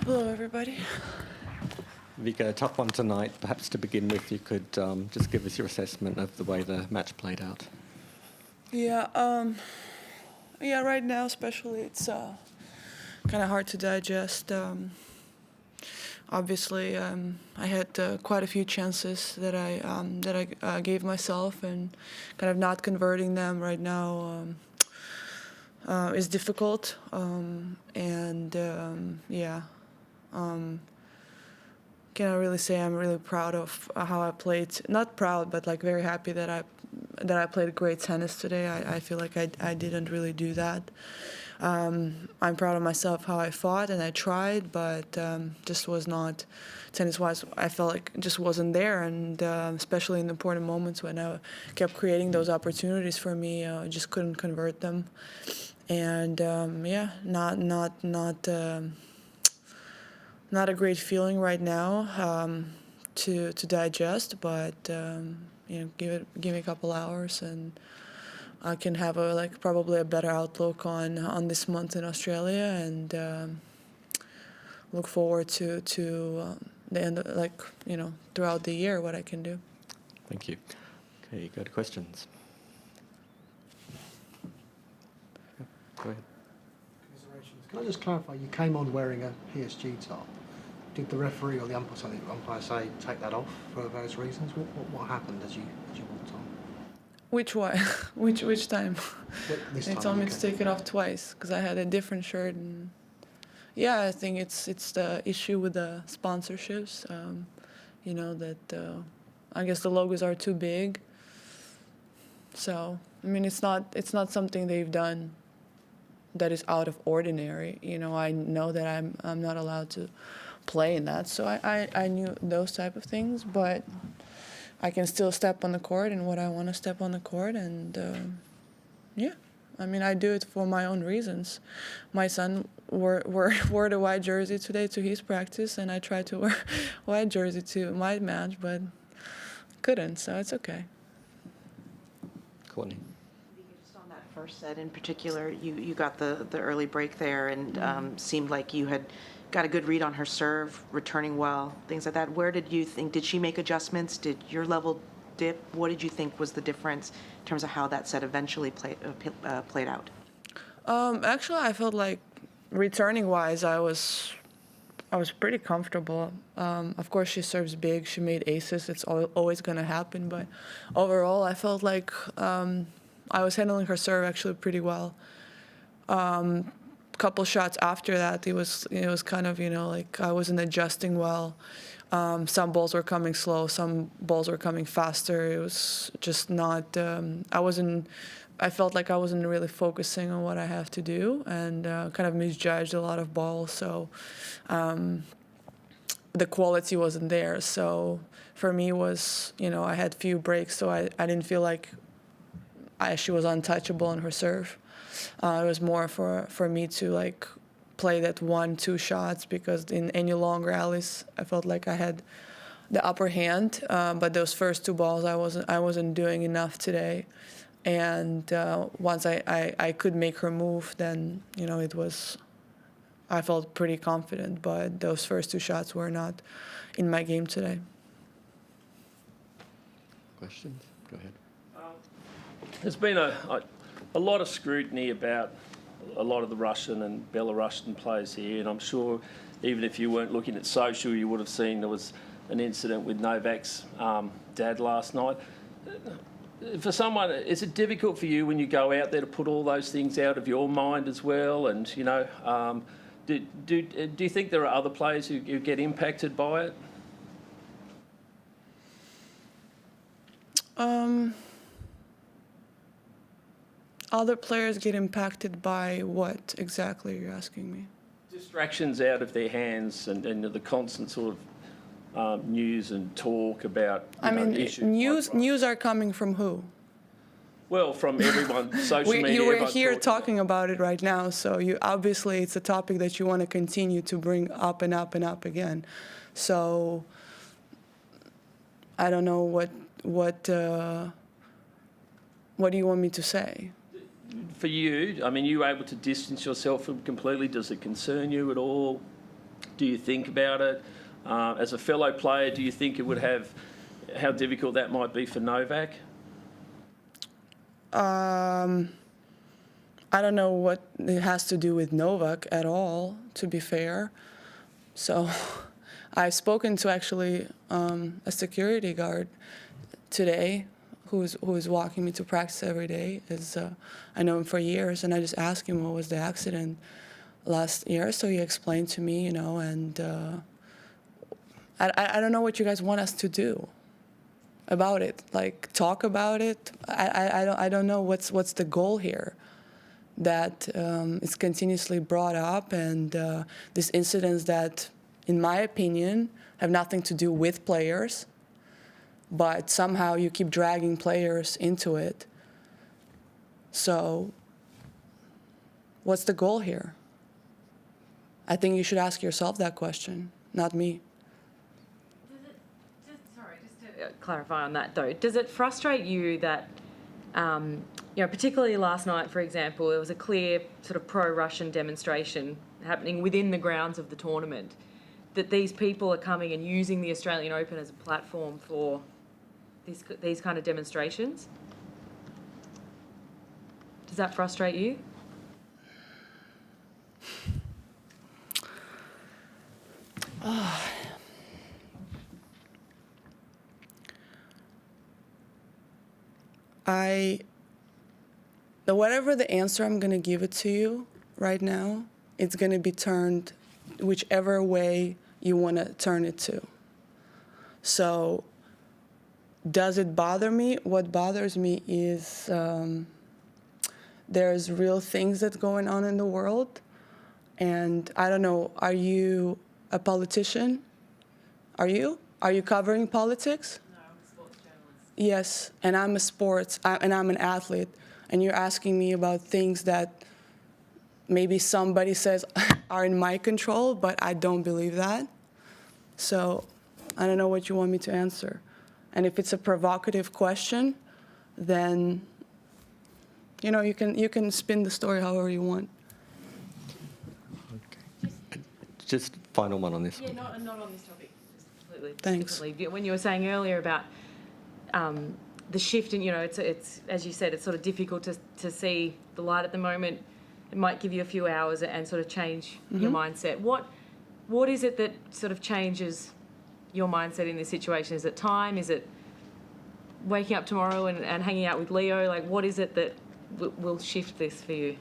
Hello, everybody. Vika, a tough one tonight. Perhaps to begin with, you could just give us your assessment of the way the match played out. Yeah, right now especially, it's kind of hard to digest. Obviously, I had quite a few chances that I gave myself, and kind of not converting them right now is difficult. Can I really say I'm really proud of how I played? Not proud, but like very happy that I played great tennis today. I feel like I didn't really do that. I'm proud of myself how I fought and I tried, but just was not tennis-wise. I felt like it just wasn't there, and especially in important moments when I kept creating those opportunities for me, I just couldn't convert them. And not a great feeling right now to digest, but give me a couple hours and I can have probably a better outlook on this month in Australia, and look forward to the end of, throughout the year what I can do. Thank you. Okay, go to questions. Go ahead. Can I just clarify, you came on wearing a PSG top. Did the referee or the umpire say take that off for those reasons? What happened as you walked on? Which one? which time? This They time told me you to came. take it off twice because I had a different shirt. And yeah, I think it's the issue with the sponsorships. I guess the logos are too big. So I mean, it's not something they've done that is out of ordinary. I know that I'm not allowed to play in that, so I knew those type of things, but I can still step on the court and what I want to step on the court, and I mean, I do it for my own reasons. My son wore the white jersey today to his practice, and I tried to wear white jersey to my match, but couldn't, so it's okay. Courtney. Just on that first set in particular, you got the early break there, and seemed like you had got a good read on her serve, returning well, things like that. Where did you think, did she make adjustments? Did your level dip? What did you think was the difference in terms of how that set eventually played out? Actually, I felt like returning wise, I was pretty comfortable. Of course, she serves big. She made aces. It's always going to happen. But overall, I felt like I was handling her serve actually pretty well. Couple shots after that, it was kind of like I wasn't adjusting well. Some balls were coming slow. Some balls were coming faster. It was just not. I felt like I wasn't really focusing on what I have to do, and kind of misjudged a lot of balls. So the quality wasn't there. So for me, was I had few breaks, so I didn't feel like she was untouchable on her serve. It was more for me to play that 1-2 shots, because in any long rallies I felt like I had the upper hand. But those first 2 balls I wasn't doing enough today. And once I could make her move, then I felt pretty confident. But those first 2 shots were not in my game today. Questions? Go ahead. There's been a lot of scrutiny about a lot of the Russian and Belarusian players here, and I'm sure even if you weren't looking at social, you would have seen there was an incident with Novak's dad last night. For someone, is it difficult for you when you go out there to put all those things out of your mind as well? And do you think there are other players who get impacted by it? Other players get impacted by what exactly, you're asking me? Distractions out of their hands, and the constant sort of news and talk about issues. News are coming from who? Well, from everyone, social media. You were here talking about it right now, so obviously it's a topic that you want to continue to bring up and up and up again. So I don't know what do you want me to say? For you, I mean, you were able to distance yourself from completely. Does it concern you at all? do you think about it? As a fellow player, do you think it would have, how difficult that might be for Novak? I don't know what it has to do with Novak at all, to be fair. So I've spoken to actually a security guard today who's walking me to practice every day. I know him for years, and I just asked him what was the accident last year. So he explained to me, and I don't know what you guys want us to do about it. Like, talk about it. I don't know what's the goal here. That is continuously brought up, and these incidents that, in my opinion, have nothing to do with players, but somehow you keep dragging players into it. So what's the goal here? I think you should ask yourself that question, not me. Just to clarify on that though, does it frustrate you that, particularly last night, for example, there was a clear sort of pro-Russian demonstration happening within the grounds of the tournament, that these people are coming and using the Australian Open as a platform for these kind of demonstrations? Does that frustrate you? Whatever the answer I'm going to give it to you right now, it's going to be turned whichever way you want to turn it to. So does it bother me? What bothers me is there's real things that's going on in the world. And I don't know, are you a politician? Are you? Are you covering politics? No, I'm a sports journalist. Yes, and I'm an athlete, and you're asking me about things that maybe somebody says are in my control, but I don't believe that. So I don't know what you want me to answer. And if it's a provocative question, then you can spin the story however you want. Just final one on this one. Yeah, not on this topic. Just completely. Thanks. Differently. When you were saying earlier about the shift, and it's as you said, it's sort of difficult to see the light at the moment. It might give you a few hours and sort of change your mindset. What is it that sort of changes your mindset in this situation? Is it time? Is it waking up tomorrow and hanging out with Leo? Like, what is it that will shift this for you?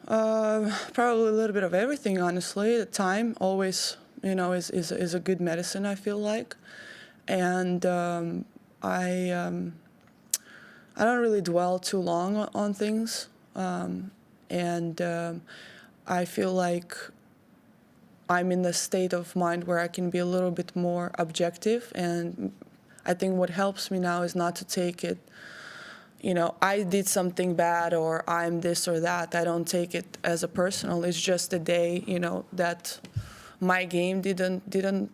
Probably a little bit of everything, honestly. The time always, is a good medicine, I feel like. And I don't really dwell too long on things. And I feel like I'm in the state of mind where I can be a little bit more objective. And I think what helps me now is not to take it, I did something bad or I'm this or that. I don't take it as a personal. It's just a day, that my game didn't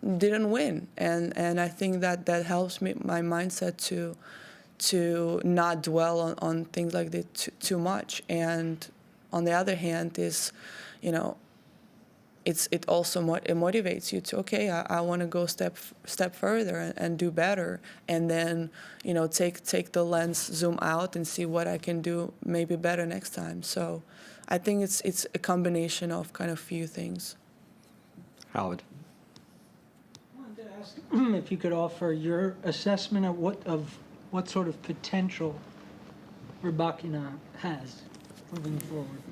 win. And I think that helps me, my mindset to not dwell on things like that too much. And on the other hand is, it also motivates you to, okay, I want to go step further and do better, and then take the lens, zoom out, and see what I can do maybe better next time. So I think it's a combination of kind of few things. Howard. I wanted to ask if you could offer your assessment of what sort of potential Rybakina has moving forward.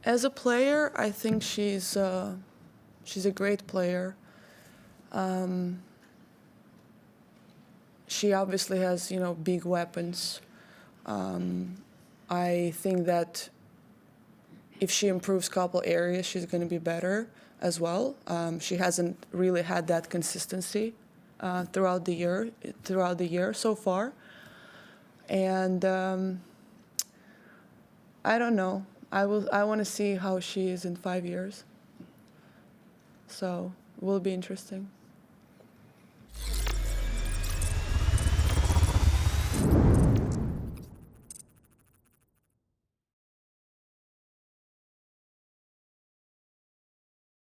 As a player, I think she's a great player. She obviously has, big weapons. I think that if she improves a couple areas, she's going to be better as well. She hasn't really had that consistency throughout the year so far. And I don't know. I want to see how she is in 5 years. So it will be interesting.